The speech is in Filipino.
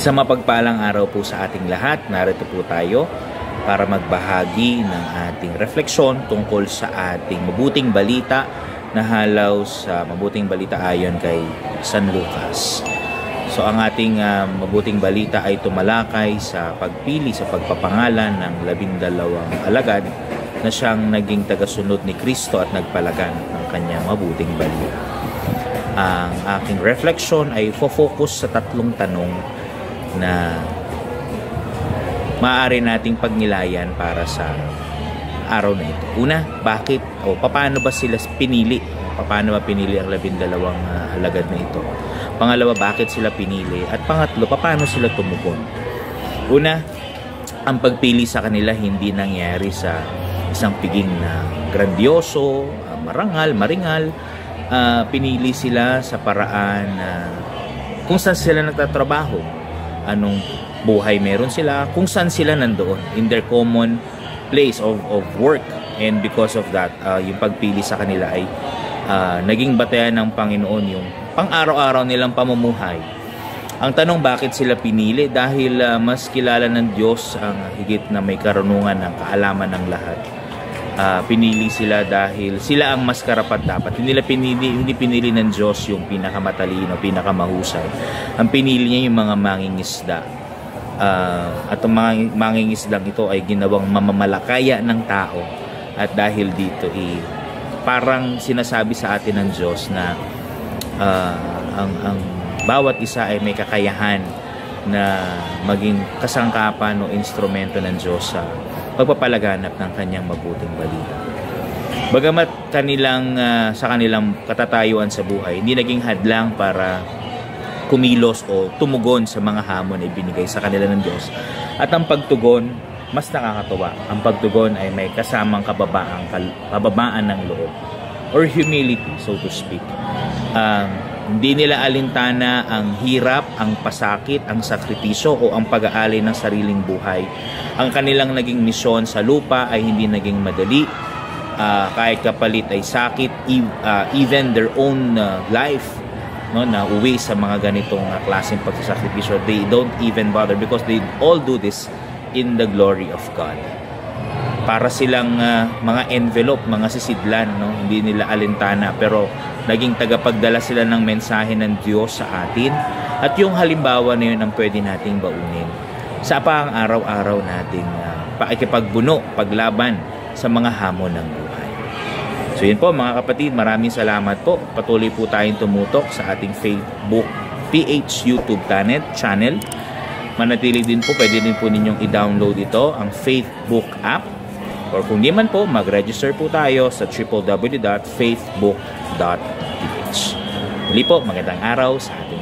Isang mapagpalang araw po sa ating lahat. Narito po tayo para magbahagi ng ating refleksyon tungkol sa ating mabuting balita na halaw sa mabuting balita ayon kay San Lucas. So ang ating mabuting balita ay tumalakay sa pagpili sa pagpapangalan ng 12 alagad na siyang naging tagasunod ni Kristo at nagpalagan ng kanyang mabuting balita. Ang aking refleksyon ay focus sa tatlong tanong na maaari nating pagnilayan para sa araw na ito. Una, bakit o paano ba sila pinili? Paano ba pinili ang 12 alagad na ito? Pangalawa, bakit sila pinili? At pangatlo, paano sila tumugon? Una, ang pagpili sa kanila hindi nangyari sa isang piging na grandioso, maringal. Pinili sila sa paraan kung saan sila nagtatrabaho, anong buhay meron sila, kung saan sila nandoon, in their common place of work. And because of that, yung pagpili sa kanila ay naging batayan ng Panginoon yung pang-araw-araw nilang pamumuhay. Ang tanong, bakit sila pinili? Dahil mas kilala ng Diyos ang higit na may karunungan ng kaalaman ng lahat. Pinili sila dahil sila ang mas karapat-dapat. Hindi pinili ng Diyos yung pinakamatalino, pinakamahusay. Ang pinili niya yung mga mangingisda. At ang mga mangingisdang ito ay ginawang mamamalakaya ng tao. At dahil dito parang sinasabi sa atin ng Diyos na ang bawat isa ay may kakayahan na maging kasangkapan o instrumento ng Diyos sa pagpapalaganap ng kanyang mabuting balita. Bagamat sa kanilang katatayuan sa buhay, hindi naging hadlang para kumilos o tumugon sa mga hamon na ibinigay sa kanila ng Diyos. At ang pagtugon, mas nakakatuwa. Ang pagtugon ay may kasamang kababaan ng loob or humility, so to speak. Hindi nila alintana ang hirap, ang pasakit, ang sakripisyo o ang pag-aalay ng sariling buhay. Ang kanilang naging misyon sa lupa ay hindi naging madali. Kahit kapalit ay sakit, even their own life, na uwi sa mga ganitong klaseng pagsasakripisyo, they don't even bother because they all do this in the glory of God. Para silang mga envelope, mga sisidlan, hindi nila alintana, pero naging tagapagdala sila ng mensahe ng Diyos sa atin. At yung halimbawa na yun ang pwede nating baunin sa pang-araw-araw nating pakikipagbuno, paglaban sa mga hamon ng buhay. So yun po mga kapatid, maraming salamat po. Patuloy po tayong tumutok sa ating Facebook PH YouTube channel. Manatili din po, pwede din po ninyong i-download ito, ang Facebook app. Or kung di man po, mag-register po tayo sa www.faithbook.ph. Muli po, magandang araw sa ating